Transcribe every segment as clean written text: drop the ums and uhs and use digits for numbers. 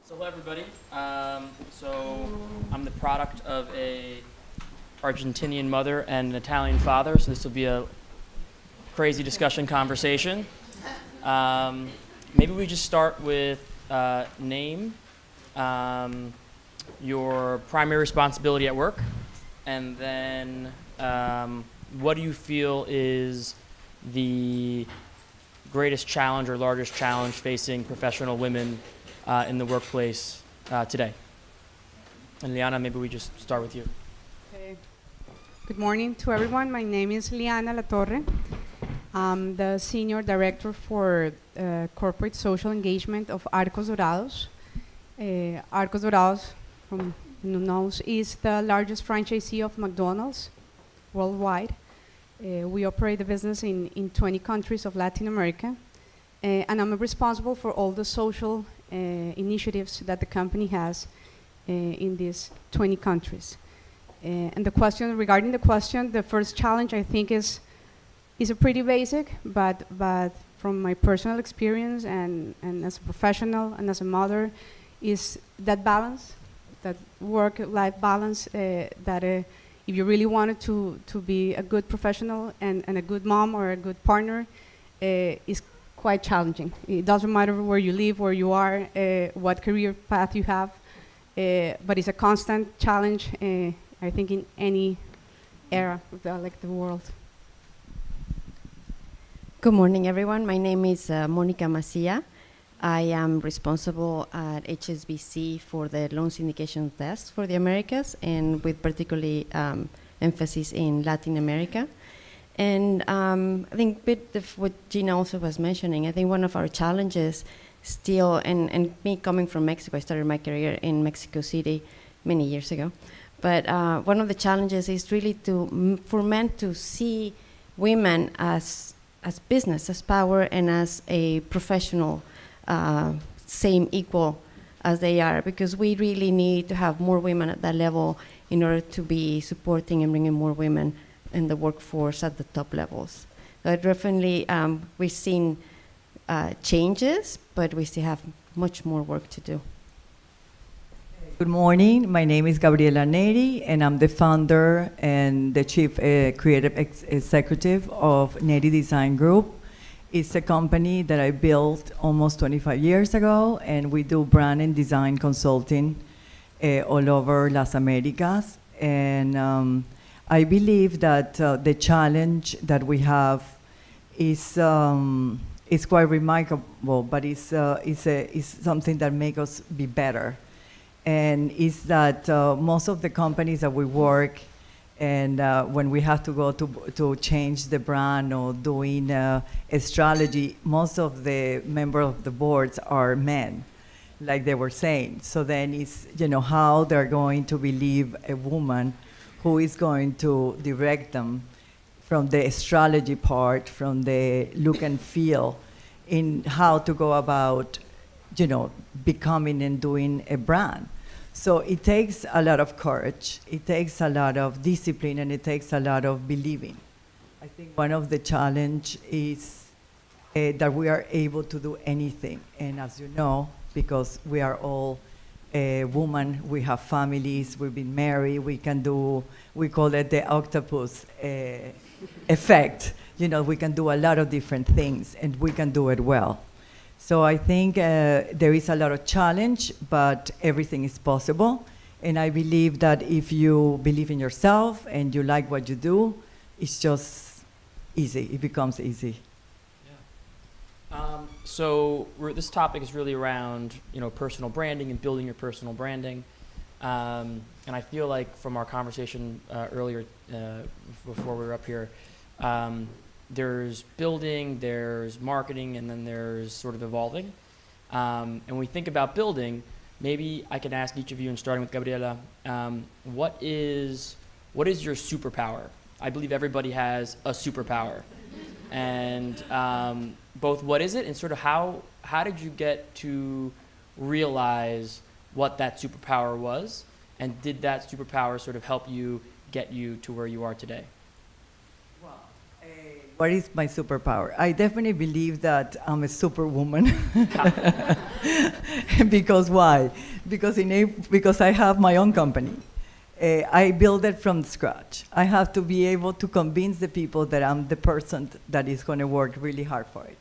So hello everybody. So I'm the product of a Argentinian mother and an Italian father, so this will be a crazy discussion conversation. Maybe we just start with name, your primary responsibility at work, and then what do you feel is the greatest challenge or largest challenge facing professional women in the workplace today? And Lyana, maybe we just start with you. Okay. Good morning to everyone. My name is Lyana Latorre. I'm the Senior Director for Corporate Social Engagement of Arcos Dorados. Arcos Dorados, from who knows, is the largest franchisee of McDonald's worldwide. We operate the business in 20 countries of Latin America. And I'm responsible for all the social initiatives that the company has in these 20 countries. And regarding the question, the first challenge I think is a pretty basic, but from my personal experience and as a professional and as a mother, is that balance, that work-life balance, that if you really wanted to be a good professional and a good mom or a good partner, is quite challenging. It doesn't matter where you live, where you are, what career path you have, but it's a constant challenge, I think, in any era of the world. Good morning, everyone. My name is Monica Macia. I am responsible at HSBC for the loan syndication desk for the Americas, and with particularly emphasis in Latin America. And I think a bit of what Gina also was mentioning, I think one of our challenges still, and me coming from Mexico, I started my career in Mexico City many years ago, but one of the challenges is really for men to see women as business, as power, and as a professional, same equal as they are, because we really need to have more women at that level in order to be supporting and bringing more women in the workforce at the top levels. So definitely, we've seen changes, but we still have much more work to do. Good morning. My name is Gabriela Neri, and I'm the founder and the chief creative executive of Neri Design Group. It's a company that I built almost 25 years ago, and we do brand and design consulting all over Las Americas. And I believe that the challenge that we have is quite remarkable, but it's something that makes us be better. And it's that most of the companies that we work, and when we have to go to change the brand or doing a strategy, most of the members of the boards are men, like they were saying. So then it's, how they're going to believe a woman who is going to direct them from the strategy part, from the look and feel, in how to go about, becoming and doing a brand. So it takes a lot of courage, it takes a lot of discipline, and it takes a lot of believing. I think one of the challenge is that we are able to do anything. And as you know, because we are all women, we have families, we've been married, we call it the octopus effect. We can do a lot of different things, and we can do it well. So I think there is a lot of challenge, but everything is possible. And I believe that if you believe in yourself and you like what you do, it's just easy. It becomes easy. Yeah. So this topic is really around, personal branding and building your personal branding. And I feel like from our conversation earlier, before we were up here, there's building, there's marketing, and then there's sort of evolving. And when we think about building, maybe I can ask each of you, and starting with Gabriela, what is your superpower? I believe everybody has a superpower. And both what is it, and sort of how did you get to realize what that superpower was, and did that superpower sort of help you get you to where you are today? Well, What is my superpower? I definitely believe that I'm a superwoman. Because why? Because I have my own company. I build it from scratch. I have to be able to convince the people that I'm the person that is going to work really hard for it.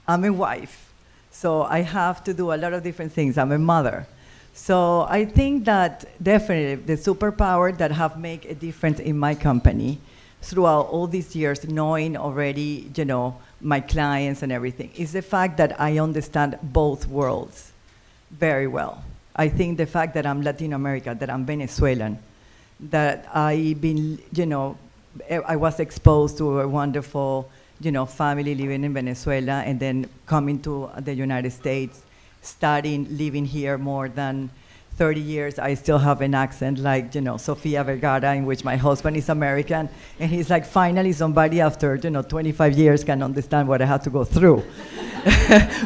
I'm a wife, so I have to do a lot of different things. I'm a mother. So I think that definitely the superpower that have made a difference in my company throughout all these years, knowing already, my clients and everything, is the fact that I understand both worlds very well. I think the fact that I'm Latin American, that I'm Venezuelan, that I've been, I was exposed to a wonderful, family living in Venezuela and then coming to the United States, studying, living here more than 30 years. I still have an accent like, Sofia Vergara, in which my husband is American. And he's like, finally somebody after, 25 years can understand what I have to go through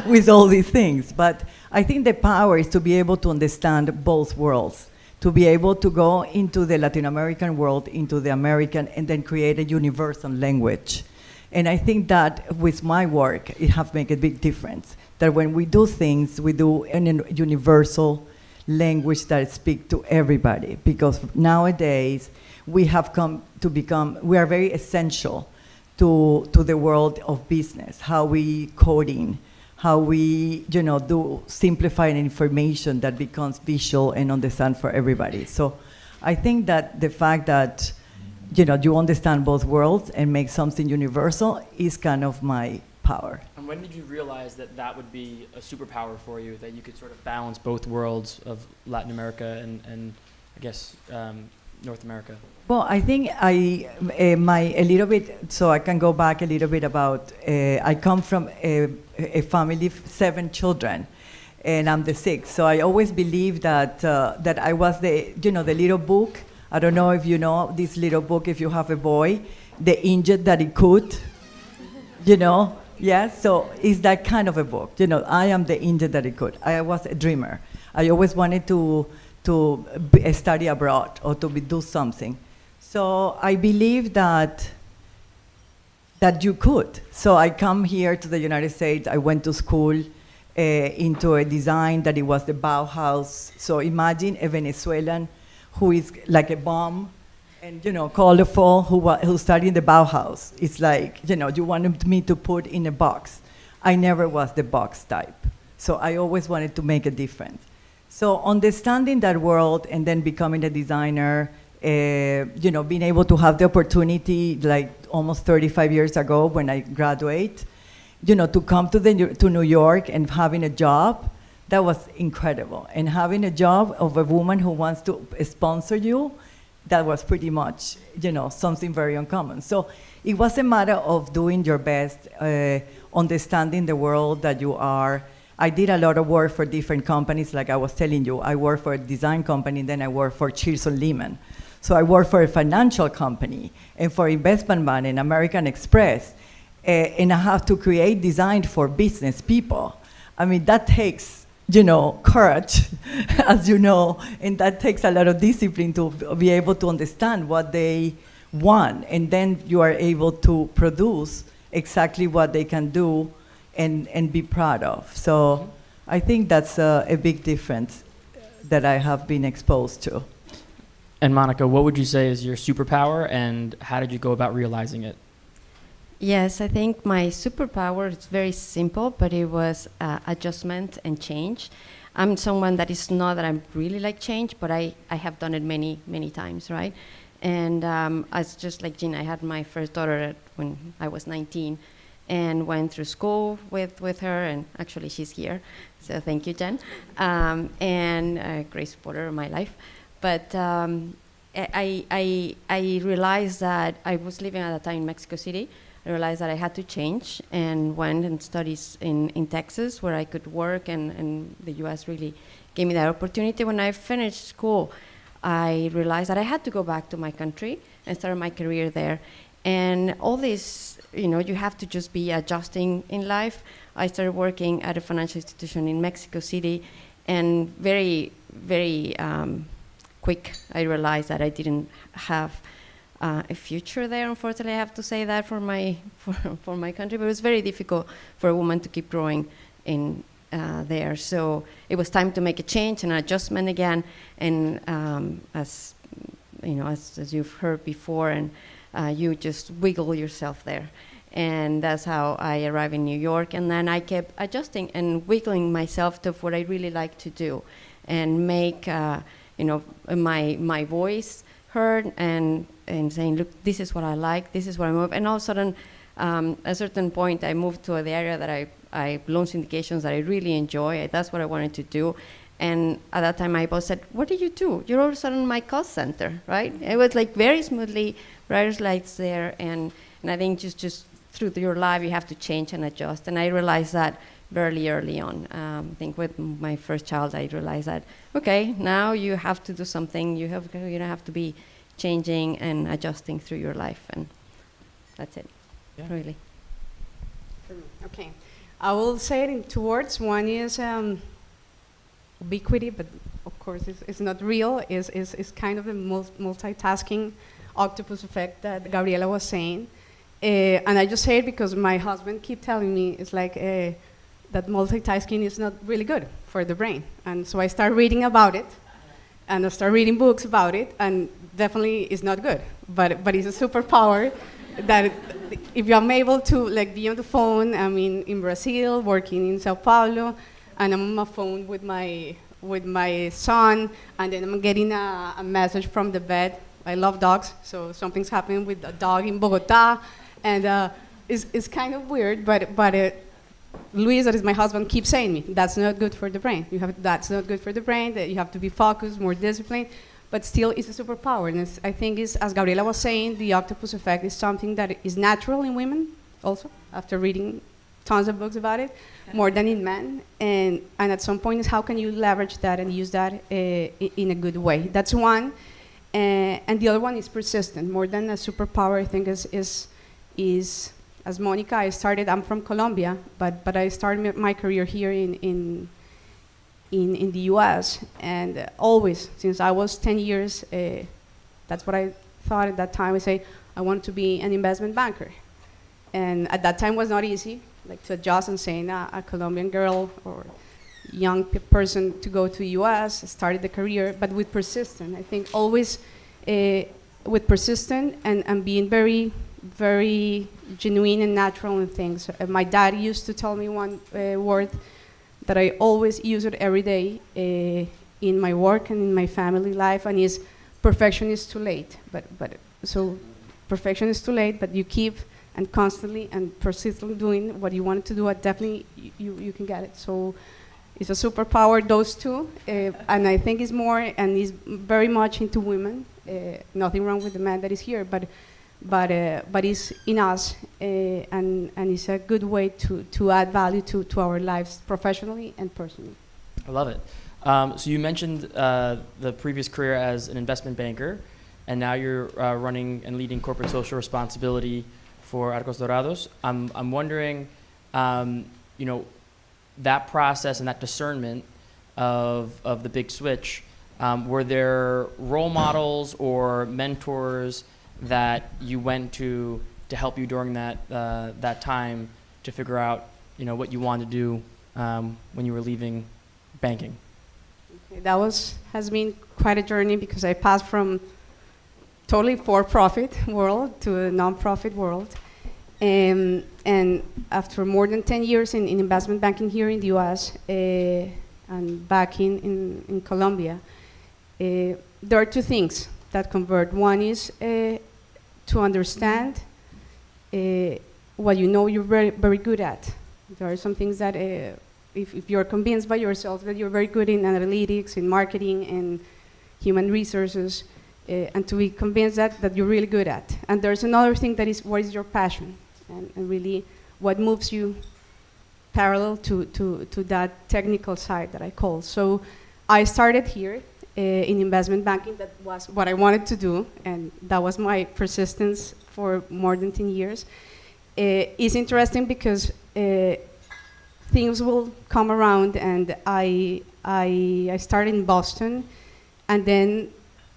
with all these things. But I think the power is to be able to understand both worlds, to be able to go into the Latin American world, into the American, and then create a universal language. And I think that with my work, it has made a big difference. That when we do things, we do in a universal language that speaks to everybody. Because nowadays, we have come to become, we are very essential to the world of business, how we coding, how we, do simplifying information that becomes visual and understand for everybody. So I think that the fact that, you understand both worlds and make something universal is kind of my power. And when did you realize that that would be a superpower for you, that you could sort of balance both worlds of Latin America and I guess, North America? Well, I think a little bit, so I can go back a little bit about, I come from a family of 7 children, and I'm the 6th. So I always believed that I was the little book. I don't know if you know this little book, if you have a boy, the injured that he could, Yes, so it's that kind of a book. I am the injured that he could. I was a dreamer. I always wanted to study abroad or to do something. So I believe that you could. So I come here to the United States. I went to school into a design that it was the Bauhaus. So imagine a Venezuelan who is like a bomb and, colorful, who studied in the Bauhaus. It's like, you wanted me to put in a box. I never was the box type. So I always wanted to make a difference. So understanding that world and then becoming a designer, being able to have the opportunity, like almost 35 years ago when I graduate, to come to New York and having a job, that was incredible. And having a job of a woman who wants to sponsor you, that was pretty much, something very uncommon. So it was a matter of doing your best, understanding the world that you are. I did a lot of work for different companies, like I was telling you. I worked for a design company, then I worked for Chilson Lehman. So I worked for a financial company and for investment bank and American Express. And I have to create design for business people. I mean, that takes, courage, as you know, and that takes a lot of discipline to be able to understand what they want. And then you are able to produce exactly what they can do and be proud of. So I think that's a big difference that I have been exposed to. And Monica, what would you say is your superpower, and how did you go about realizing it? Yes, I think my superpower is very simple, but it was adjustment and change. I'm someone that is not that I really like change, but I have done it many, many times, right? And as just like Jean, I had my first daughter when I was 19 and went through school with her, and actually she's here, so thank you, Jen, and a great supporter of my life. But I realized that I was living at the time in Mexico City. I realized that I had to change and went and studied in Texas, where I could work, and the US really gave me that opportunity. When I finished school, I realized that I had to go back to my country and start my career there. And all this, you have to just be adjusting in life. I started working at a financial institution in Mexico City, and very, very quick, I realized that I didn't have a future there. Unfortunately, I have to say that for my for my country, but it was very difficult for a woman to keep growing in there. So it was time to make a change and an adjustment again. And as you know, as you've heard before, and you just wiggle yourself there. And that's how I arrived in New York. And then I kept adjusting and wiggling myself to what I really like to do, and make my voice heard, and saying, look, this is what I like, this is what I move. And all of a sudden, at a certain point, I moved to the area that I loan syndications that I really enjoy. That's what I wanted to do. And at that time, my boss said, what do you do? You're all of a sudden my cost center, right? It was like very smoothly, bright lights there. And I think just through your life, you have to change and adjust. And I realized that very early on. I think with my first child, I realized that, okay, now you have to do something. You don't have to be changing and adjusting through your life. And that's it, really. Okay. I will say it in two words. One is ubiquity, but of course it's not real. Is kind of the multitasking octopus effect that Gabriela was saying. And I just say it because my husband keep telling me it's like that multitasking is not really good for the brain. And so I start reading about it, and I start reading books about it, and definitely it's not good. But it's a superpower that if I'm able to like be on the phone, I mean in Brazil, working in Sao Paulo, and I'm on my phone with my son, and then I'm getting a message from the vet. I love dogs, so something's happening with a dog in Bogota, and it's kind of weird, but Luis, that is my husband, keeps saying me, that's not good for the brain. That's not good for the brain, that you have to be focused, more disciplined, but still it's a superpower. And I think as Gabriela was saying, the octopus effect is something that is natural in women also, after reading tons of books about it, more than in men. And at some point is how can you leverage that and use that in a good way? That's one. And the other one is persistent. More than a superpower, I think is as Monica, I'm from Colombia, but I started my career here in the US, and always, since I was 10 years, that's what I thought at that time. I say, I wanted to be an investment banker. And at that time was not easy, like to adjust and saying a Colombian girl or young person to go to the US, started the career, but with persistence. I think always with persistence and being very, very genuine and natural in things. My dad used to tell me one word that I always use it every day in my work and in my family life, and is perfection is too late. So perfection is too late, but you keep and constantly and persistently doing what you wanted to do, definitely you can get it. So it's a superpower, those two, and I think it's more and is very much into women. Nothing wrong with the man that is here, but it's in us, and it's a good way to add value to our lives professionally and personally. I love it. So you mentioned the previous career as an investment banker, and now you're running and leading corporate social responsibility for Arcos Dorados. I'm wondering, that process and that discernment of the big switch, were there role models or mentors that you went to help you during that time to figure out what you wanted to do when you were leaving banking? Okay, that has been quite a journey, because I passed from totally for-profit world to a non-profit world, and after more than 10 years in investment banking here in the US and back in Colombia, there are two things that convert. One is to understand what you're very, very good at. There are some things that if you're convinced by yourself that you're very good in analytics, in marketing, and human resources, and to be convinced that you're really good at. And there's another thing that is what is your passion, and really what moves you parallel to that technical side that I call. So I started here in investment banking. That was what I wanted to do, and that was my persistence for more than 10 years. It's interesting because things will come around, and I started in Boston, and then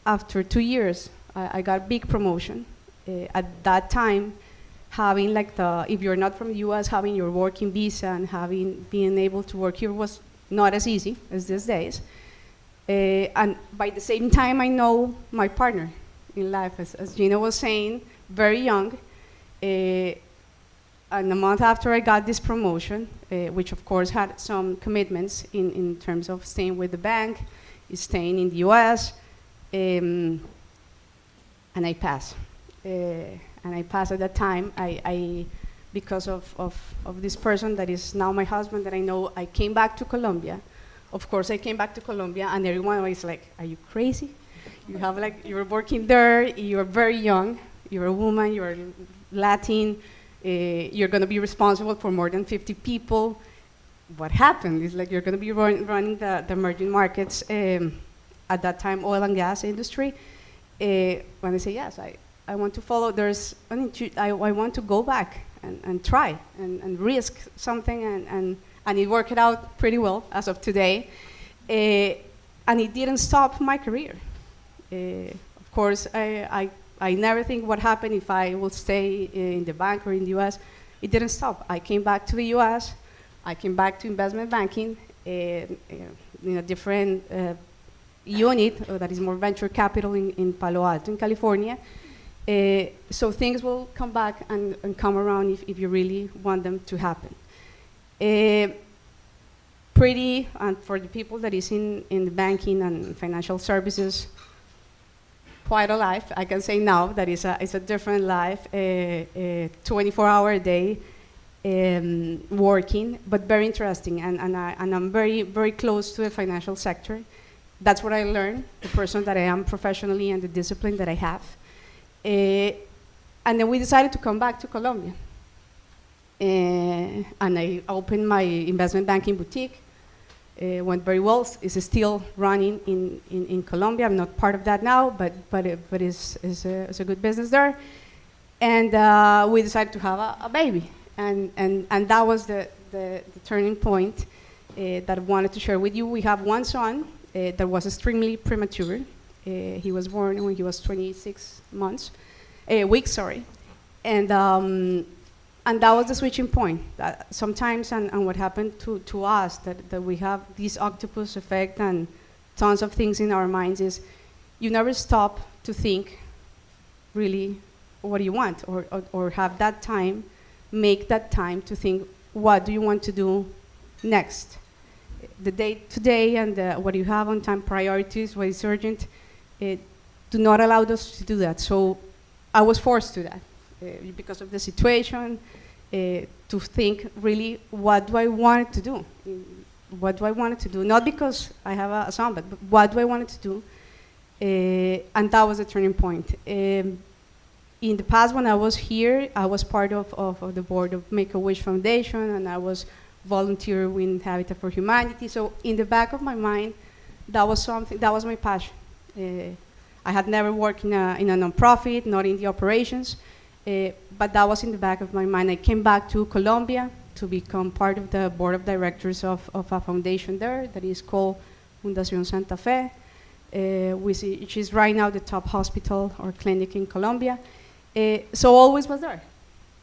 after 2 years, I got a big promotion At that time, having like if you're not from the US, having your working visa and being able to work here was not as easy as these days. And by the same time, I know my partner in life, as Gina was saying, very young. And a month after I got this promotion, which of course had some commitments in terms of staying with the bank, staying in the US, and I passed. And I passed at that time. Because of this person that is now my husband that I know, I came back to Colombia. Of course, I came back to Colombia, and everyone was like, "Are you crazy? You're working there. You're very young. You're a woman. You're Latin. You're going to be responsible for more than 50 people. What happened? It's like you're going to be running the emerging markets at that time, oil and gas industry." When I say yes, I want to follow. I want to go back and try and risk something, and it worked out pretty well as of today. And it didn't stop my career. Of course, I never think what happened if I will stay in the bank or in the US. It didn't stop. I came back to the US. I came back to investment banking in a different unit that is more venture capital in Palo Alto, in California. So things will come back and come around if you really want them to happen. And for the people that is in the banking and financial services, quite a life. I can say now that it's a different life, 24-hour a day working, but very interesting. And I'm very, very close to the financial sector. That's what I learned, the person that I am professionally and the discipline that I have. And then we decided to come back to Colombia. And I opened my investment banking boutique. Went very well. It's still running in Colombia. I'm not part of that now, but it's a good business there. And we decided to have a baby. And that was the turning point that I wanted to share with you. We have one son that was extremely premature. He was born when he was 26 weeks, and that was the switching point. That sometimes, and what happened to us, that we have this octopus effect and tons of things in our minds, is you never stop to think really what do you want, or have that time, make that time to think what do you want to do next. The day-to-day and what you have on time, priorities, what is urgent, do not allow us to do that. So I was forced to that. Because of the situation, to think really, what do I want to do? What do I want to do? Not because I have a son, but what do I want to do? And that was a turning point. In the past, when I was here, I was part of the board of Make-A-Wish Foundation, and I was volunteer with Habitat for Humanity. So in the back of my mind, that was something, that was my passion. I had never worked in a nonprofit, not in the operations. But that was in the back of my mind. I came back to Colombia to become part of the board of directors of a foundation there that is called Fundación Santa Fe, which is right now the top hospital or clinic in Colombia. So always was there.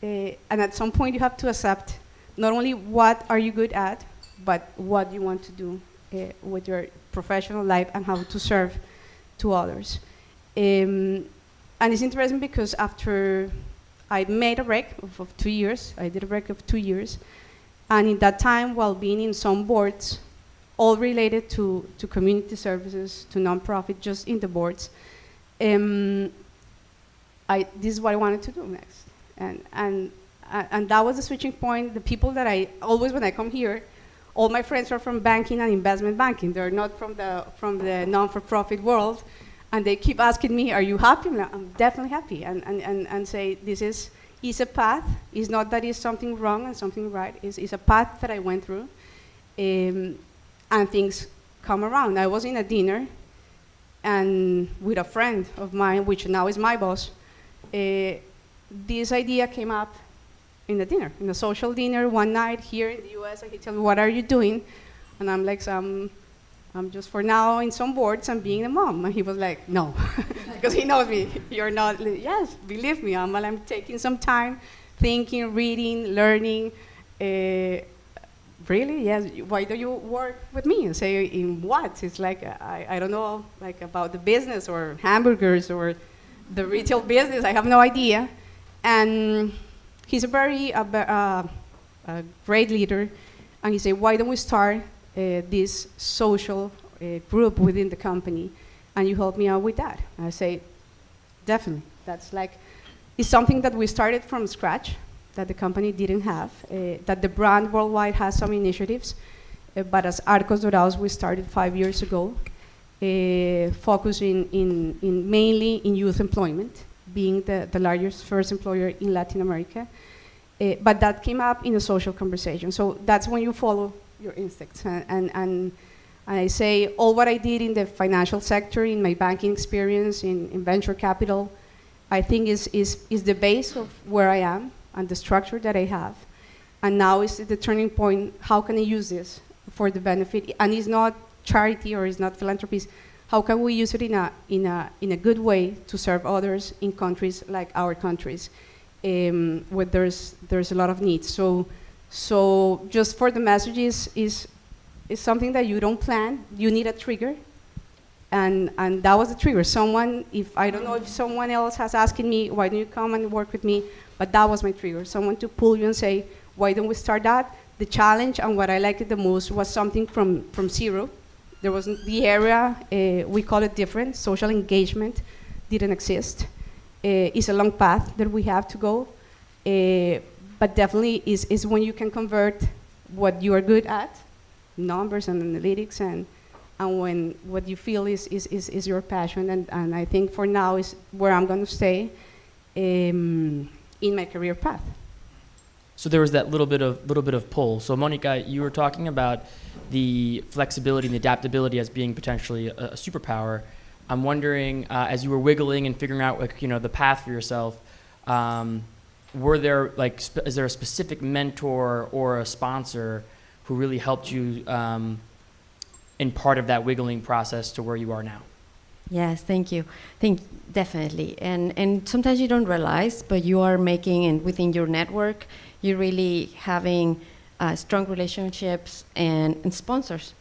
And at some point you have to accept not only what are you good at, but what you want to do with your professional life and how to serve to others. And it's interesting because after I made a break of 2 years. I did a break of 2 years. And in that time, while being in some boards, all related to community services, to nonprofit, just in the boards, this is what I wanted to do next. And that was the switching point. The people that I always, when I come here, all my friends are from banking and investment banking. They're not from the non-for-profit world. And they keep asking me, are you happy? I'm definitely happy. And say, this is a path. It's not that it's something wrong and something right. It's a path that I went through. And things come around. I was in a dinner and with a friend of mine, which now is my boss. This idea came up in the dinner, in a social dinner one night here in the US. And he told me, what are you doing? And I'm like, I'm just for now in some boards and being a mom. And he was like, no, because he knows me. You're not, yes, believe me, I'm taking some time thinking, reading, learning. Really, yes, why do you work with me? And say, in what? It's like, I don't know, like about the business or hamburgers or the retail business, I have no idea. And he's a very a great leader. And he said, why don't we start this social group within the company? And you help me out with that. And I say, definitely. That's like, it's something that we started from scratch, that the company didn't have, that the brand worldwide has some initiatives. But as Arcos Dorados, we started 5 years ago, focusing in mainly in youth employment, being the largest first employer in Latin America. But that came up in a social conversation. So that's when you follow your instincts. And I say all what I did in the financial sector, in my banking experience, in venture capital, I think is the base of where I am and the structure that I have. And now is the turning point, how can I use this for the benefit? And it's not charity or it's not philanthropy. How can we use it in a good way to serve others in countries like our countries, where there's a lot of needs. So just for the messages is something that you don't plan. You need a trigger, and that was the trigger. Someone, if I don't know if someone else has asking me, why don't you come and work with me? But that was my trigger. Someone to pull you and say, why don't we start that? The challenge and what I liked the most was something from zero. There wasn't the area, we call it different, social engagement didn't exist. It's a long path that we have to go, but definitely is when you can convert what you are good at, numbers and analytics, and when what you feel is your passion, and I think for now is where I'm going to stay in my career path. So there was that little bit of pull. So Monica, you were talking about the flexibility and the adaptability as being potentially a superpower. I'm wondering, as you were wiggling and figuring out, like, the path for yourself, were there is there a specific mentor or a sponsor who really helped you in part of that wiggling process to where you are now? Yes, thank you. Definitely. And sometimes you don't realize, but you are making, and within your network, you're really having strong relationships and sponsors.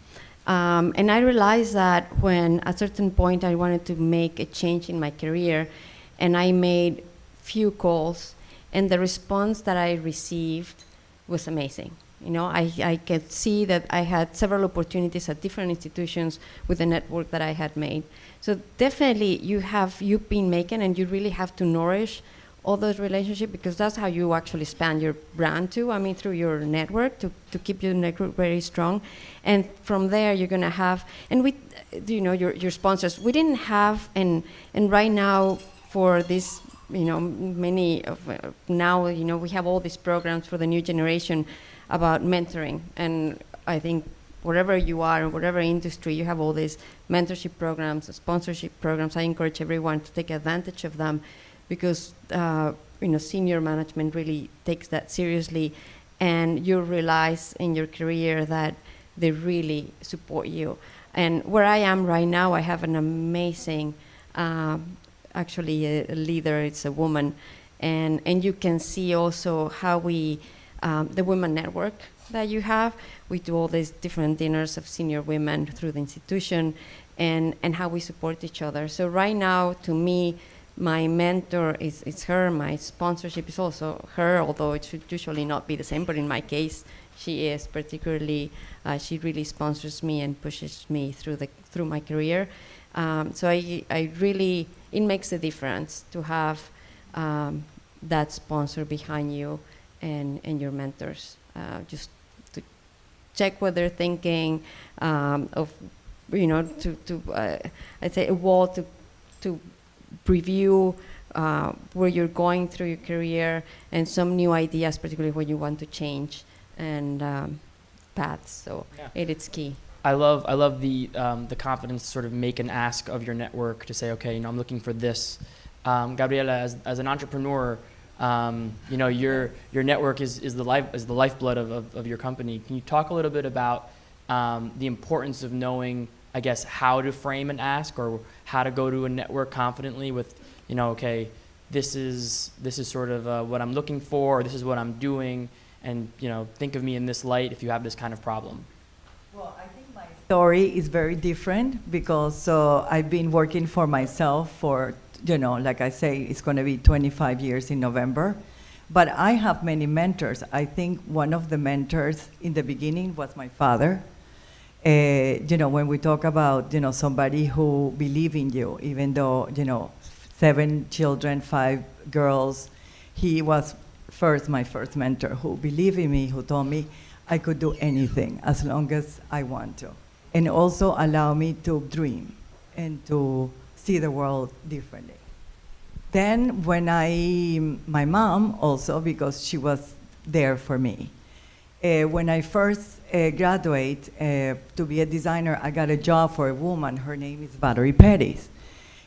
And I realized that when at a certain point I wanted to make a change in my career, and I made few calls, and the response that I received was amazing. I could see that I had several opportunities at different institutions with the network that I had made. So definitely you've been making, and you really have to nourish all those relationships, because that's how you actually expand your brand too. Through your network, to keep your network very strong. And from there you're gonna have, and with your sponsors, we didn't have, and right now for this, many of now, we have all these programs for the new generation about mentoring. And I think wherever you are, in whatever industry, you have all these mentorship programs, sponsorship programs. I encourage everyone to take advantage of them, because senior management really takes that seriously, and you realize in your career that they really support you. And where I am right now, I have an amazing, actually a leader. It's a woman, and you can see also how we, the women network that you have. We do all these different dinners of senior women through the institution, and how we support each other. So right now, to me, my mentor is her. My sponsorship is also her, although it should usually not be the same. But in my case, she is particularly. She really sponsors me and pushes me through my career. So I really, it makes a difference to have that sponsor behind you and your mentors. Just to check what they're thinking of, I'd say a wall to review where you're going through your career, and some new ideas, particularly when you want to change and paths. So it's key. I love the confidence to sort of make an ask of your network to say, okay, I'm looking for this. Gabriela, as an entrepreneur, your network is the lifeblood of your company. Can you talk a little bit about the importance of knowing I guess, how to frame an ask or how to go to a network confidently with, you know, okay, this is sort of what I'm looking for, or this is what I'm doing, and, you know, think of me in this light if you have this kind of problem? Well, I think my story is very different because I've been working for myself for, you know, like I say, it's going to be 25 years in November. But I have many mentors. I think one of the mentors in the beginning was my father. You know, when we talk about, you know, somebody who believe in you, even though, you know, 7 children, 5 girls, he was my first mentor who believed in me, who told me I could do anything as long as I want to. And also allow me to dream and to see the world differently. Then when my mom also, because she was there for me. When I first graduate to be a designer, I got a job for a woman. Her name is Valerie Pettis.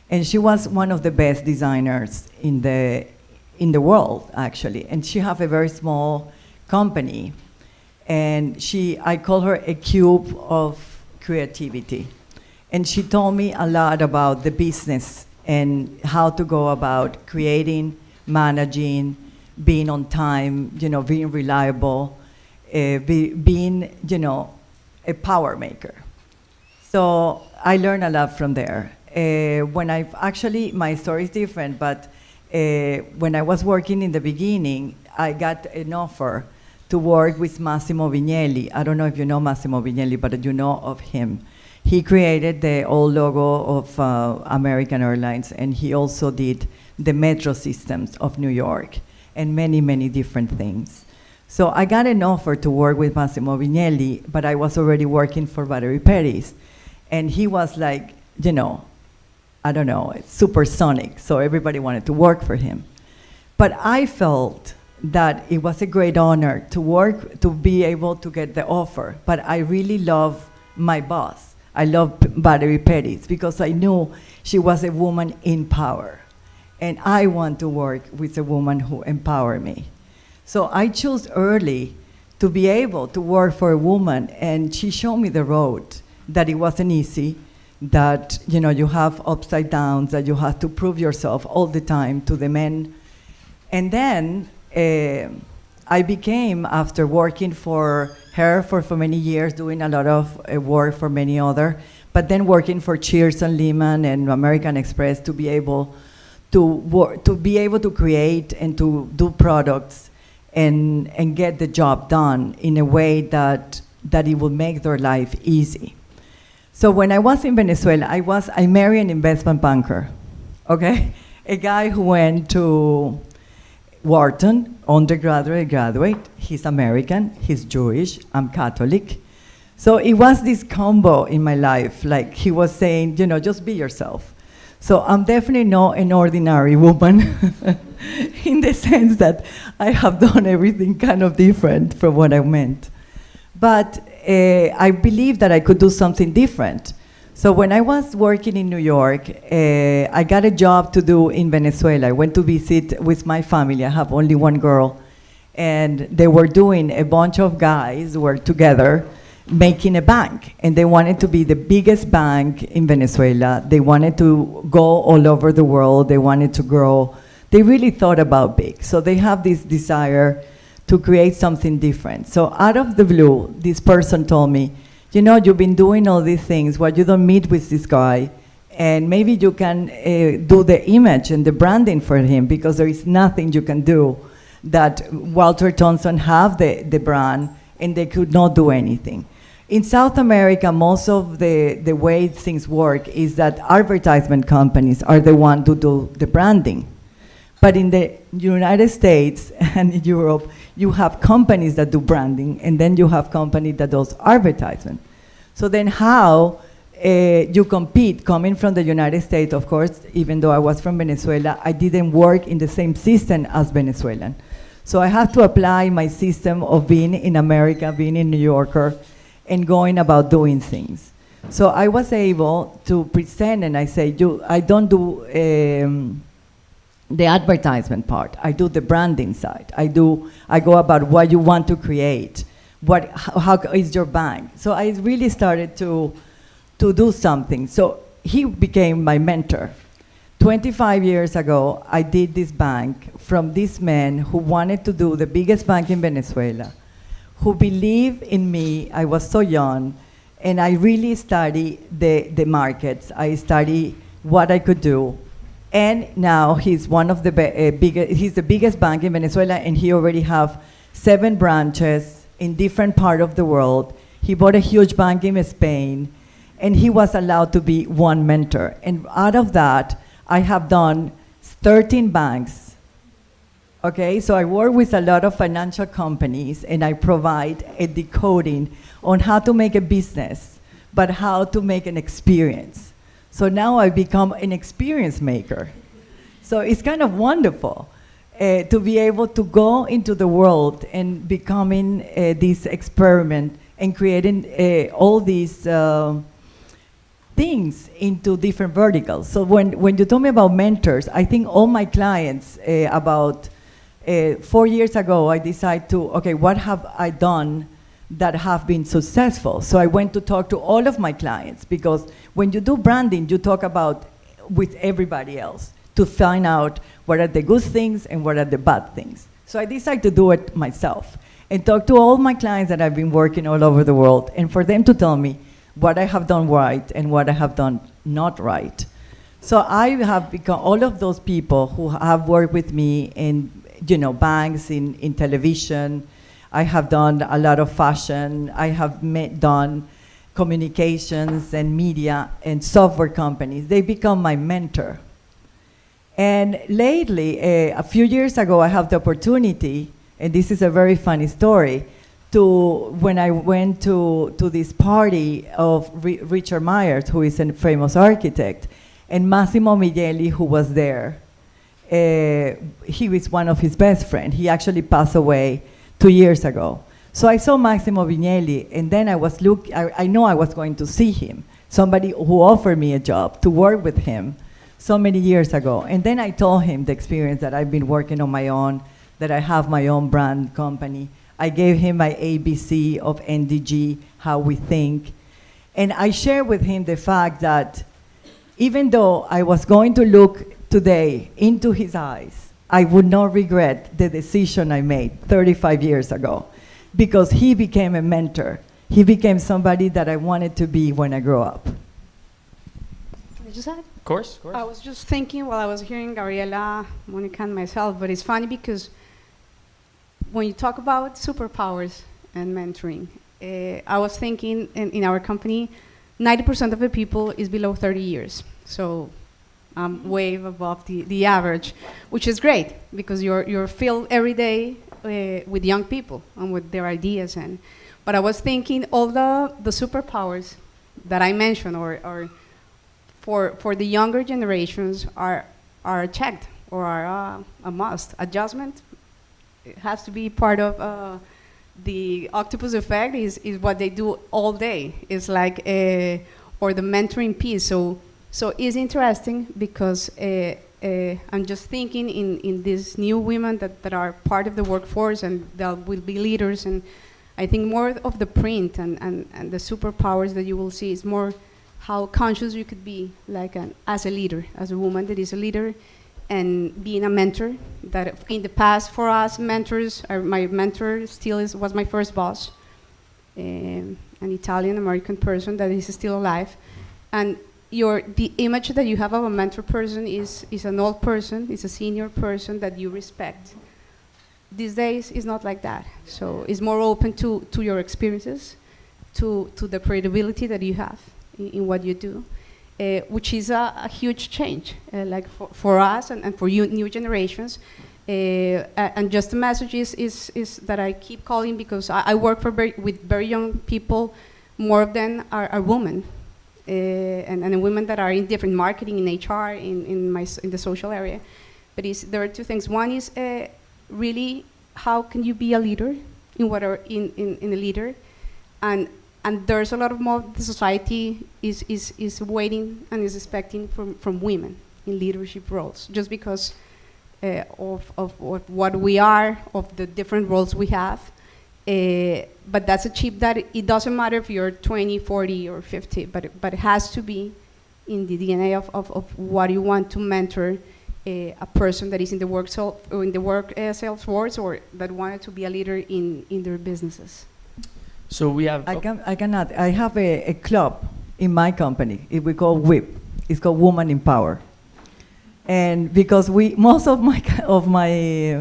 And she was one of the best designers in the world, actually. And she had a very small company. And I call her a cube of creativity. And she told me a lot about the business and how to go about creating, managing, being on time, you know, being reliable, being, you know, a power maker. So I learned a lot from there. My story is different, but when I was working in the beginning, I got an offer to work with Massimo Vignelli. I don't know if you know Massimo Vignelli, but you know of him. He created the old logo of American Airlines, and he also did the metro systems of New York and many, many different things. So I got an offer to work with Massimo Vignelli, but I was already working for Valerie Pettis. And he was like, you know, I don't know, supersonic, so everybody wanted to work for him. But I felt that it was a great honor to be able to get the offer. But I really love my boss. I love Valerie Pettis because I knew she was a woman in power. And I want to work with a woman who empowered me. So I chose early to be able to work for a woman, and she showed me the road, that it wasn't easy, that, you know, you have upside downs, that you have to prove yourself all the time to the men. And then I became, after working for her for many years, doing a lot of work for many other, but then working for Cheers and Lehman and American Express to be able to create and to do products and get the job done in a way that it would make their life easy. So when I was in Venezuela, I married an investment banker, okay? A guy who went to Wharton, undergraduate, graduate. He's American, he's Jewish, I'm Catholic. So it was this combo in my life, like he was saying, you know, just be yourself. So I'm definitely not an ordinary woman in the sense that I have done everything kind of different from what I meant. But I believe that I could do something different. So when I was working in New York, I got a job to do in Venezuela. I went to visit with my family. I have only one girl. And they were doing, a bunch of guys were together making a bank. And they wanted to be the biggest bank in Venezuela. They wanted to go all over the world. They wanted to grow. They really thought about big. So they have this desire to create something different. So out of the blue, this person told me, you know, you've been doing all these things, why you don't meet with this guy, and maybe you can do the image and the branding for him, because there is nothing you can do that Walter Thompson have the brand, and they could not do anything. In South America, most of the way things work is that advertisement companies are the one to do the branding. But in the United States and in Europe, you have companies that do branding, and then you have companies that does advertisement. So then how you compete, coming from the United States, of course, even though I was from Venezuela, I didn't work in the same system as Venezuelan. So I have to apply my system of being in America, being a New Yorker, and going about doing things. So I was able to present, and I say, I don't do the advertisement part. I do the branding side. I go about what you want to create. How is your bank? So I really started to to do something. So he became my mentor. 25 years ago, I did this bank from this man who wanted to do the biggest bank in Venezuela, who believed in me. I was so young, and I really studied the markets. I studied what I could do. And now he's one of the he's the biggest bank in Venezuela, and he already have 7 branches in different parts of the world. He bought a huge bank in Spain, and he was allowed to be one mentor. And out of that, I have done 13 banks. Okay, so I work with a lot of financial companies, and I provide a decoding on how to make a business, but how to make an experience. So now I become an experience maker. So it's kind of wonderful to be able to go into the world and becoming this experiment and creating all these things into different verticals. So when you told me about mentors, I think all my clients, about 4 years ago, I decided to, okay, what have I done that have been successful? So I went to talk to all of my clients, because when you do branding, you talk about with everybody else to find out what are the good things and what are the bad things. So I decided to do it myself and talk to all my clients that I've been working all over the world, and for them to tell me what I have done right and what I have done not right. So I have become all of those people who have worked with me in, banks, in television. I have done a lot of fashion. I have done communications and media and software companies. They become my mentor. And lately, a few years ago, I have the opportunity, and this is a very funny story, when I went to this party of Richard Myers, who is a famous architect, and Massimo Mignelli, who was there. He was one of his best friends. He actually passed away 2 years ago. So I saw Massimo Mignelli, and then I know I was going to see him, somebody who offered me a job to work with him so many years ago. And then I told him the experience that I've been working on my own, that I have my own brand company. I gave him my ABC of NDG, how we think. And I shared with him the fact that even though I was going to look today into his eyes, I would not regret the decision I made 35 years ago, because he became a mentor. He became somebody that I wanted to be when I grow up. Can I just add? Of course, of course. I was just thinking while I was hearing Gabriela, Monica, and myself, but it's funny because when you talk about superpowers and mentoring, I was thinking in our company, 90% of the people is below 30 years. So I'm way above the average, which is great because you're filled every day with young people and with their ideas. But I was thinking all the superpowers that I mentioned or for the younger generations are checked or are a must. Adjustment, it has to be part of the octopus effect is what they do all day. It's like, or the mentoring piece. So it's interesting because I'm just thinking in these new women that are part of the workforce and that will be leaders. And I think more of the print and the superpowers that you will see is more how conscious you could be like as a leader, as a woman that is a leader, and being a mentor. That in the past for us mentors, my mentor still was my first boss, an Italian-American person that is still alive. And the image that you have of a mentor person is an old person, is a senior person that you respect. These days, it's not like that. So it's more open to your experiences, to the credibility that you have in what you do, which is a huge change, like for us and for you new generations. And just the message is that I keep calling because I work with very young people. More of them are women, and women that are in different marketing, in HR, in the social area. But there are two things. One is really how can you be a leader in a leader, and there's a lot of more the society is waiting and is expecting from women in leadership roles, just because of what we are, of the different roles we have, But that's a chip that it doesn't matter if you're 20, 40, or 50, but it has to be in the DNA of what you want to mentor a person that is in the work sales force, or that wanted to be a leader in their businesses. So we have. I can add. I have a club in my company. We call WHIP. It's called Woman in Power. And because most of my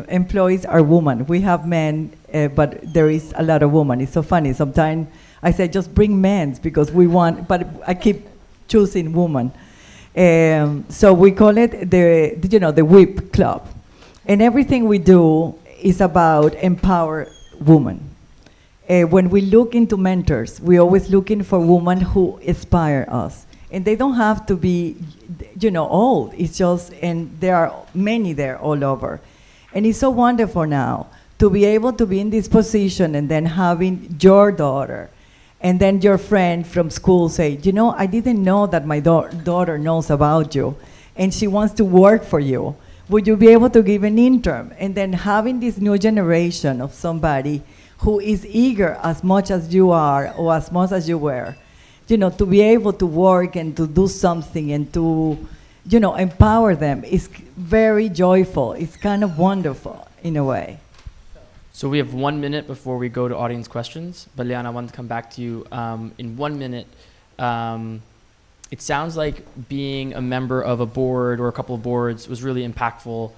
employees are women. We have men, but there is a lot of women. It's so funny. Sometimes I say just bring men because we want, but I keep choosing women. So we call it the WHIP Club, and everything we do is about empower women. When we look into mentors, we're always looking for women who inspire us. And they don't have to be, old. It's just, and there are many there all over. And it's so wonderful now to be able to be in this position and then having your daughter and then your friend from school say, I didn't know that my daughter knows about you and she wants to work for you. Would you be able to give an intern? And then having this new generation of somebody who is eager as much as you are or as much as you were, to be able to work and to do something and to, empower them is very joyful. It's kind of wonderful in a way. So we have 1 minute before we go to audience questions. But Lyana, I wanted to come back to you. In 1 minute, it sounds like being a member of a board or a couple of boards was really impactful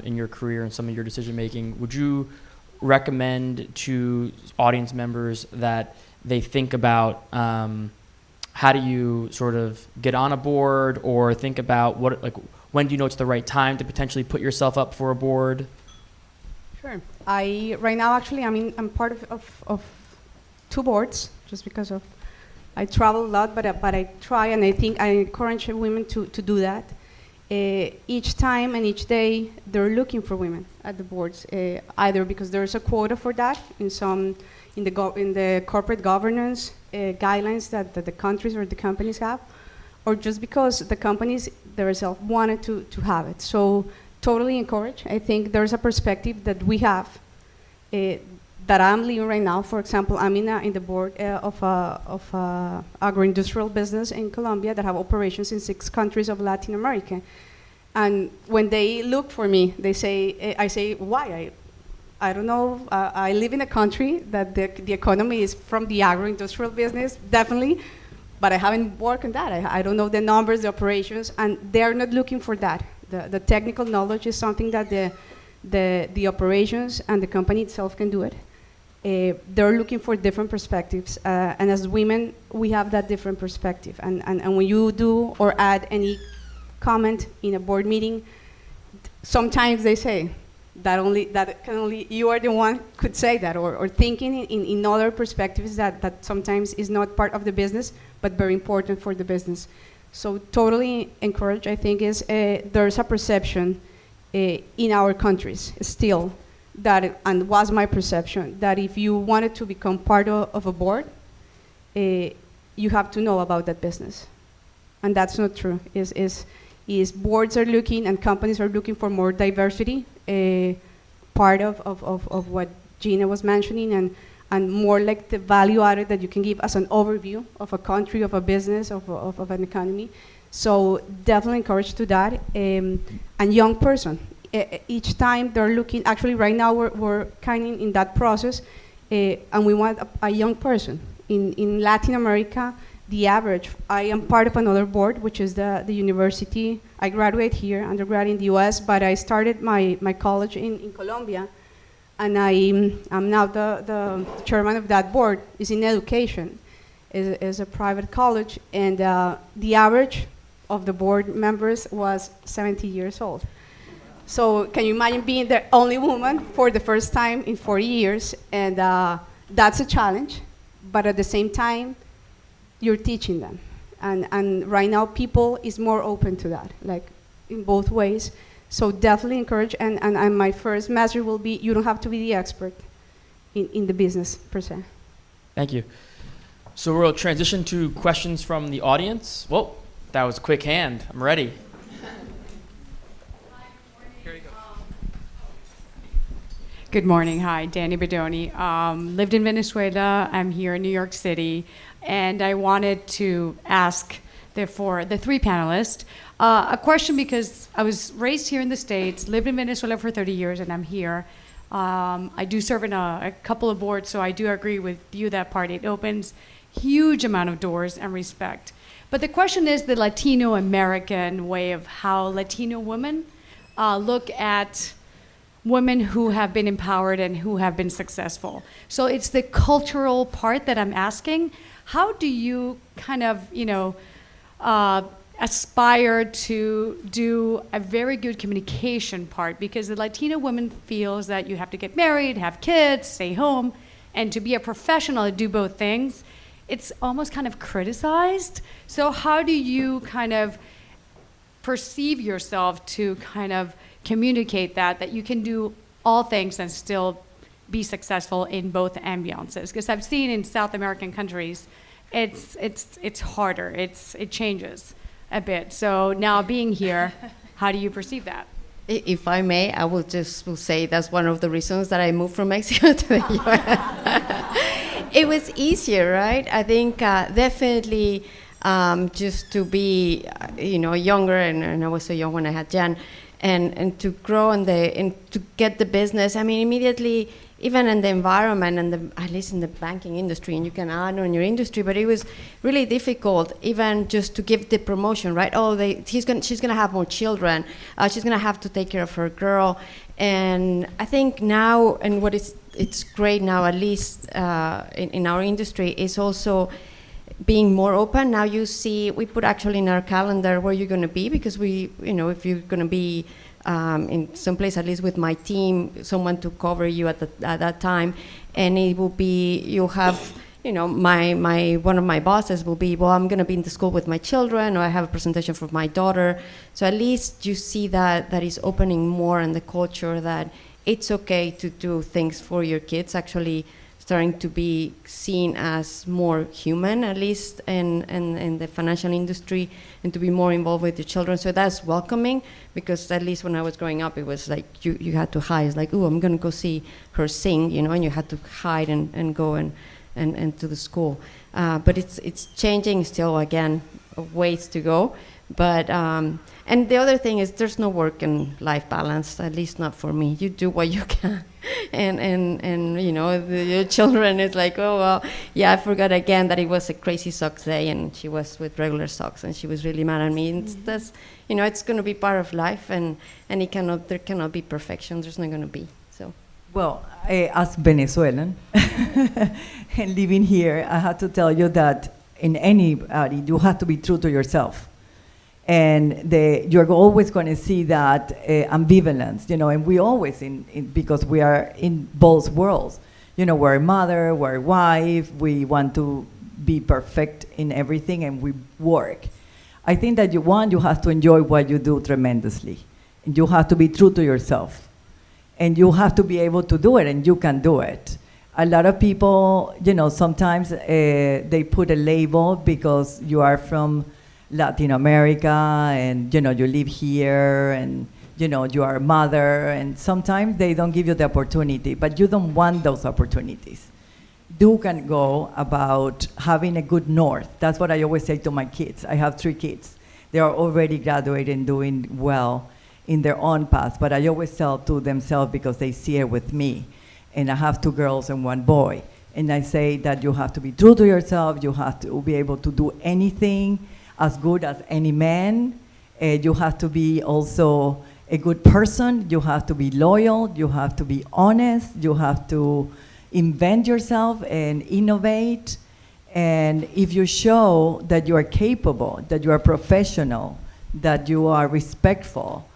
in your career and some of your decision making. Would you recommend to audience members that they think about how do you sort of get on a board, or think about when do you know it's the right time to potentially put yourself up for a board? Sure. Right now, actually, I'm part of 2 boards, just because I travel a lot, but I try, and I think I encourage women to do that. Each time and each day, they're looking for women at the boards, either because there's a quota for that in the corporate governance guidelines that the countries or the companies have, or just because the companies themselves wanted to have it. So totally encourage. I think there's a perspective that we have that I'm living right now. For example, I'm in the board of a agro-industrial business in Colombia that have operations in 6 countries of Latin America. And when they look for me, they say, I say, why? I don't know. I live in a country that the economy is from the agro-industrial business, definitely, but I haven't worked on that. I don't know the numbers, the operations, and they're not looking for that. The technical knowledge is something that the operations and the company itself can do it. They're looking for different perspectives, and as women, we have that different perspective. And when you do or add any comment in a board meeting, sometimes they say that can only you are the one could say that, or thinking in other perspectives that sometimes is not part of the business, but very important for the business. So totally encourage. I think is there's a perception in our countries still that, and was my perception, that if you wanted to become part of a board, you have to know about that business, and that's not true. Is boards are looking and companies are looking for more diversity, part of what Gina was mentioning, and more like the value added that you can give as an overview of a country, of a business, of an economy. So definitely encouraged to that. And young person, each time they're looking, actually right now we're kind of in that process, and we want a young person. In Latin America, the average, I am part of another board, which is the university. I graduate here, undergrad in the US, but I started my college in Colombia, and I'm now the chairman of that board. Is in education, is a private college, and the average of the board members was 70 years old. So can you imagine being the only woman for the first time in 40 years? And that's a challenge, but at the same time, you're teaching them. And right now, people is more open to that, like in both ways. So definitely encourage, and my first message will be, you don't have to be the expert in the business, per se. Thank you. So we'll transition to questions from the audience. Whoa, that was a quick hand. I'm ready. Hi, good morning. Here you go. Good morning. Hi, Danny Bedoni. Lived in Venezuela. I'm here in New York City. And I wanted to ask, therefore, the three panelists a question because I was raised here in the States, lived in Venezuela for 30 years, and I'm here. I do serve in a couple of boards, so I do agree with you that part. It opens huge amount of doors and respect. But the question is the Latino American way of how Latino women look at women who have been empowered and who have been successful. So it's the cultural part that I'm asking. How do you kind of, aspire to do a very good communication part? Because the Latino woman feels that you have to get married, have kids, stay home, and to be a professional and do both things, it's almost kind of criticized. So how do you kind of perceive yourself to kind of communicate that you can do all things and still be successful in both ambiances? Because I've seen in South American countries, it's harder. It changes a bit. So now being here, how do you perceive that? If I may, I will say that's one of the reasons that I moved from Mexico to the US. It was easier, right? I think definitely just to be, younger, and I was so young when I had Jan, and to grow and to get the business. I mean, immediately, even in the environment and at least in the banking industry, and you can add on your industry, but it was really difficult, even just to give the promotion, right? Oh, she's gonna have more children. She's gonna have to take care of her girl. And I think now, and it's great now, at least in our industry, is also being more open. Now you see, we put actually in our calendar where you're gonna be, because if you're gonna be in some place, at least with my team, someone to cover you at that time, and it will be, you'll have, one of my bosses will be, well, I'm going to be in the school with my children, or I have a presentation for my daughter. So at least you see that is opening more in the culture, that it's okay to do things for your kids, actually starting to be seen as more human, at least in the financial industry, and to be more involved with your children. So that's welcoming, because at least when I was growing up, it was like you had to hide. It's like, oh, I'm gonna go see her sing, and you had to hide and go and to the school. But it's changing still, again, ways to go. But and the other thing is, there's no work and life balance, at least not for me. You do what you can, and your children is like, oh well, yeah, I forgot again that it was a crazy socks day, and she was with regular socks, and she was really mad at me. And that's, it's going to be part of life, and there cannot be perfection. There's not going to be. So. Well, as Venezuelan and living here, I have to tell you that in anybody, you have to be true to yourself. And you're always going to see that ambivalence, and we always, because we are in both worlds. We're a mother, we're a wife, we want to be perfect in everything, and we work. I think that you have to enjoy what you do tremendously. And you have to be true to yourself. And you have to be able to do it, and you can do it. A lot of people, sometimes they put a label because you are from Latin America, and you live here, and you are a mother, and sometimes they don't give you the opportunity, but you don't want those opportunities. You can go about having a good north. That's what I always say to my kids. I have 3 kids. They are already graduated and doing well in their own path, but I always tell to themselves, because they see it with me, and I have 2 girls and 1 boy, and I say that you have to be true to yourself. You have to be able to do anything as good as any man. You have to be also a good person. You have to be loyal. You have to be honest. You have to invent yourself and innovate. And if you show that you are capable, that you are professional, that you are respectful,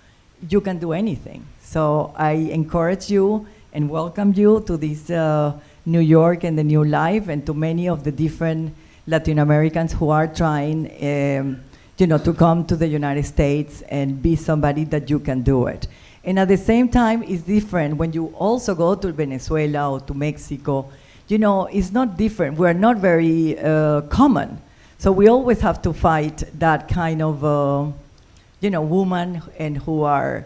you can do anything. So I encourage you and welcome you to this New York and the new life, and to many of the different Latin Americans who are trying, to come to the United States and be somebody that you can do it. And at the same time, it's different when you also go to Venezuela or to Mexico. It's not different. We're not very common. So we always have to fight that kind of, woman, and who are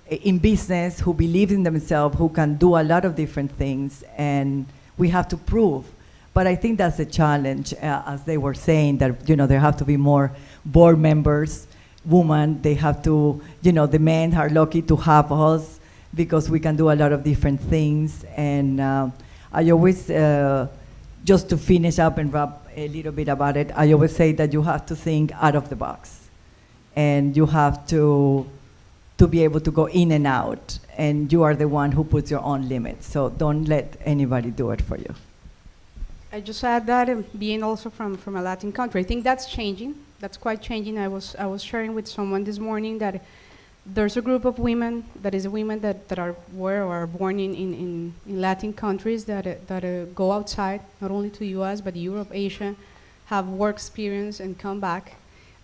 in business, who believe in themselves, who can do a lot of different things, and we have to prove. But I think that's the challenge, as they were saying, that there have to be more board members, women. They have to, the men are lucky to have us because we can do a lot of different things. And I always, just to finish up and wrap a little bit about it, I always say that you have to think out of the box, and you have to be able to go in and out, and you are the one who puts your own limits. So don't let anybody do it for you. I just add that being also from a Latin country, I think that's changing. That's quite changing. I was sharing with someone this morning that there's a group of women that is women that are born in Latin countries that go outside, not only to U.S. but Europe, Asia, have work experience and come back,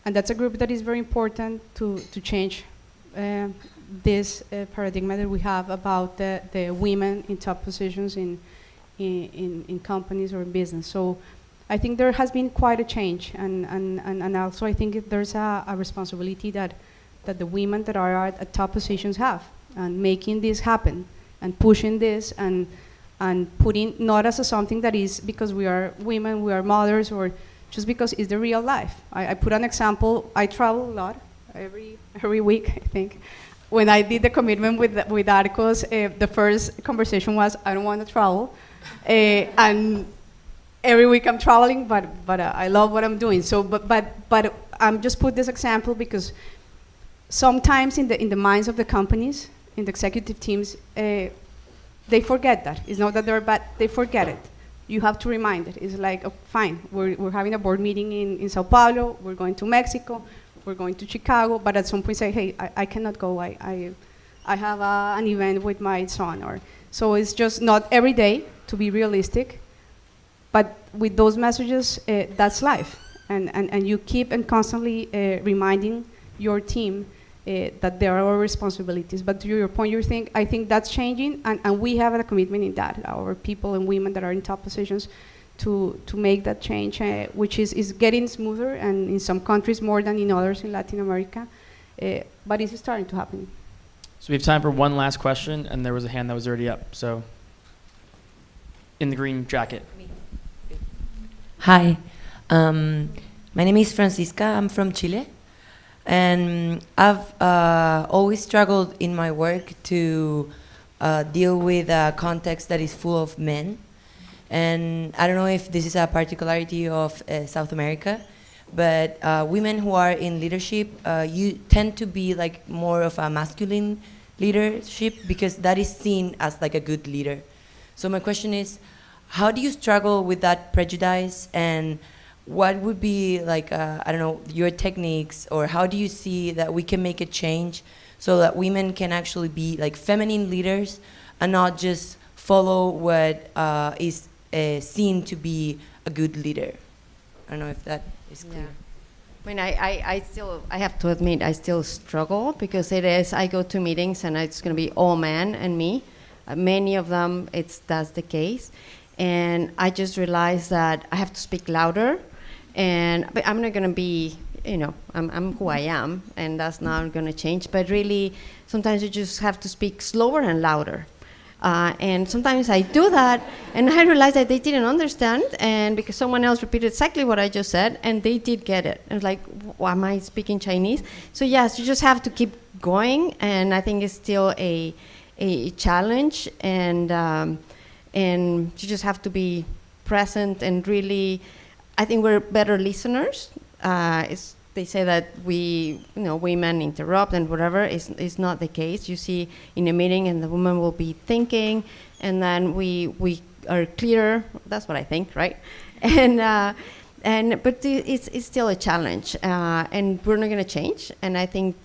and that's a group that is very important to change this paradigm that we have about the women in top positions in companies or in business. So I think there has been quite a change, and also I think there's a responsibility that the women that are at top positions have, and making this happen and pushing this and putting not as something that is because we are women, we are mothers, or just because it's the real life. I put an example. I travel a lot every week, I think. When I did the commitment with Arcos, the first conversation was, I don't want to travel. And every week I'm traveling, but I love what I'm doing. So, but I'm just put this example because sometimes in the minds of the companies, in the executive teams, they forget that. It's not that they're bad, they forget it. You have to remind it. It's like, oh, fine, we're having a board meeting in Sao Paulo, we're going to Mexico, we're going to Chicago, but at some point say, hey, I cannot go, I have an event with my son. So it's just not every day, to be realistic, but with those messages, that's life. And you keep and constantly reminding your team that there are responsibilities. But to your point, I think that's changing, and we have a commitment in that, our people and women that are in top positions, to make that change, which is getting smoother, and in some countries more than in others in Latin America, but it's starting to happen. So we have time for one last question, and there was a hand that was already up. So, in the green jacket. Hi, my name is Francisca. I'm from Chile, and I've always struggled in my work to deal with a context that is full of men. And I don't know if this is a particularity of South America, but women who are in leadership, you tend to be like more of a masculine leadership because that is seen as like a good leader. So my question is, how do you struggle with that prejudice, and what would be like, I don't know, your techniques, or how do you see that we can make a change so that women can actually be like feminine leaders and not just follow what is seen to be a good leader? I don't know if that is clear. Yeah. I mean, I have to admit, I still struggle because I go to meetings and it's going to be all men and me. Many of them, that's the case. And I just realized that I have to speak louder, but I'm not going to be, I'm who I am, and that's not going to change. But really, sometimes you just have to speak slower and louder. And sometimes I do that, and I realize that they didn't understand, and because someone else repeated exactly what I just said, and they did get it. And it's like, am I speaking Chinese? So yes, you just have to keep going, and I think it's still a challenge, and you just have to be present and really, I think we're better listeners. They say that women interrupt and whatever. It's not the case. You see in a meeting and the woman will be thinking, and then we are clearer. That's what I think, right? But it's still a challenge, and we're not going to change. And I think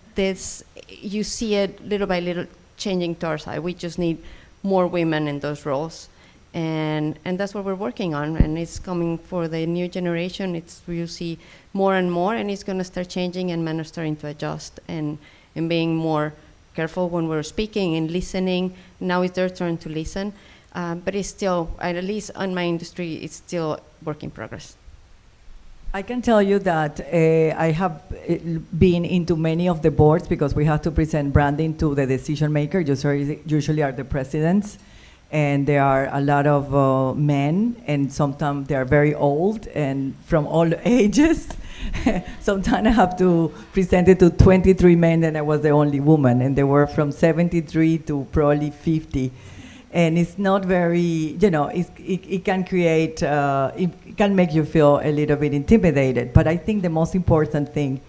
you see it little by little changing to our side. We just need more women in those roles. And that's what we're working on, and it's coming for the new generation. We'll see more and more, and it's going to start changing, and men are starting to adjust and being more careful when we're speaking and listening. Now it's their turn to listen, but it's still, at least on my industry, it's still work in progress. I can tell you that I have been into many of the boards because we have to present branding to the decision maker. Usually are the presidents, and there are a lot of men, and sometimes they are very old and from all ages. Sometimes I have to present it to 23 men, and I was the only woman, and they were from 73 to probably 50. And it's not very, it can create, it can make you feel a little bit intimidated. But I think the most important thing,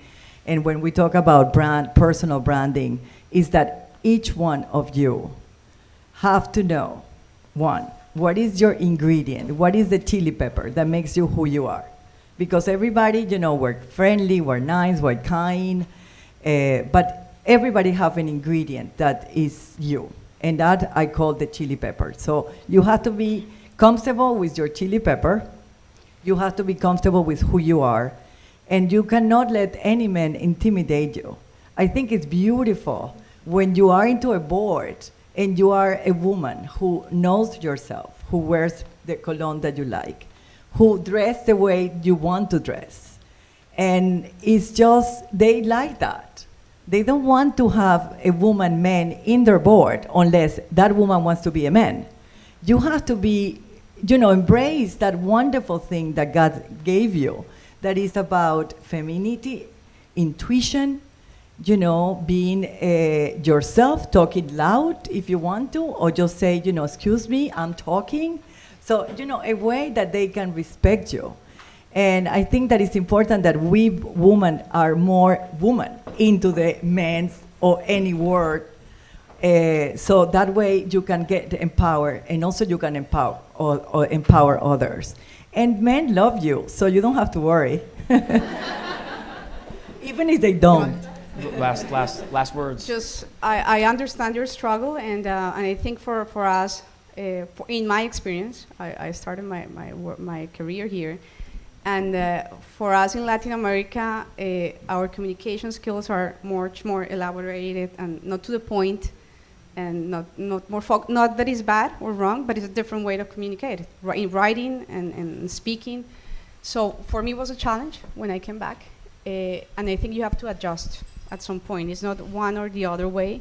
and when we talk about personal branding, is that each one of you have to know, one, what is your ingredient? What is the chili pepper that makes you who you are? Because everybody, we're friendly, we're nice, we're kind, but everybody have an ingredient that is you. And that I call the chili pepper. So you have to be comfortable with your chili pepper. You have to be comfortable with who you are. And you cannot let any man intimidate you. I think it's beautiful when you are into a board and you are a woman who knows yourself, who wears the cologne that you like, who dress the way you want to dress. And it's just, they like that. They don't want to have a woman man in their board unless that woman wants to be a man. You have to be, embrace that wonderful thing that God gave you that is about femininity, intuition, being yourself, talking loud if you want to, or just say, excuse me, I'm talking. So, a way that they can respect you. And I think that it's important that we women are more women into the men's or any word. So that way you can get empowered, and also you can empower or empower others. And men love you, so you don't have to worry. Even if they don't. Last words. Just, I understand your struggle, and I think for us, in my experience, I started my career here. And for us in Latin America, our communication skills are much more elaborated and not to the point, and not that it's bad or wrong, but it's a different way to communicate, in writing and speaking. So for me, it was a challenge when I came back, and I think you have to adjust at some point. It's not one or the other way,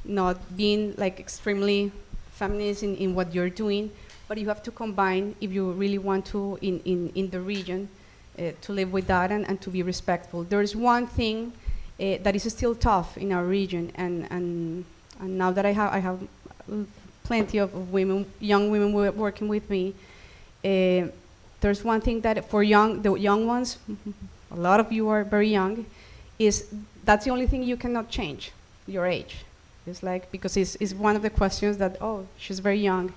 not being like extremely feminist in what you're doing, but you have to combine if you really want to in the region to live with that and to be respectful. There's one thing that is still tough in our region, and now that I have plenty of women, young women working with me, there's one thing that for the young ones, a lot of you are very young, is that's the only thing you cannot change, your age. It's like, because it's one of the questions that, oh, she's very young.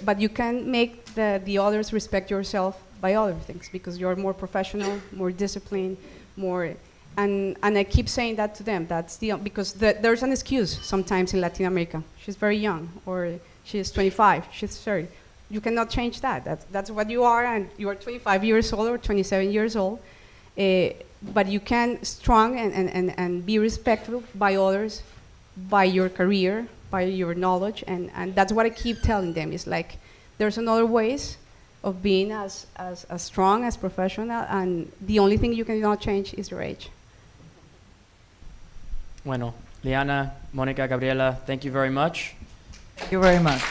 But you can make the others respect yourself by other things, because you're more professional, more disciplined, more, and I keep saying that to them. That's because there's an excuse sometimes in Latin America. She's very young, or she's 25, she's 30. You cannot change that. That's what you are, and you are 25 years old or 27 years old. But you can strong and be respectful by others, by your career, by your knowledge, and that's what I keep telling them. Is like, there's another ways of being as strong, as professional, and the only thing you cannot change is your age. Bueno, Lyana, Monica, Gabriela, thank you very much. Thank you very much.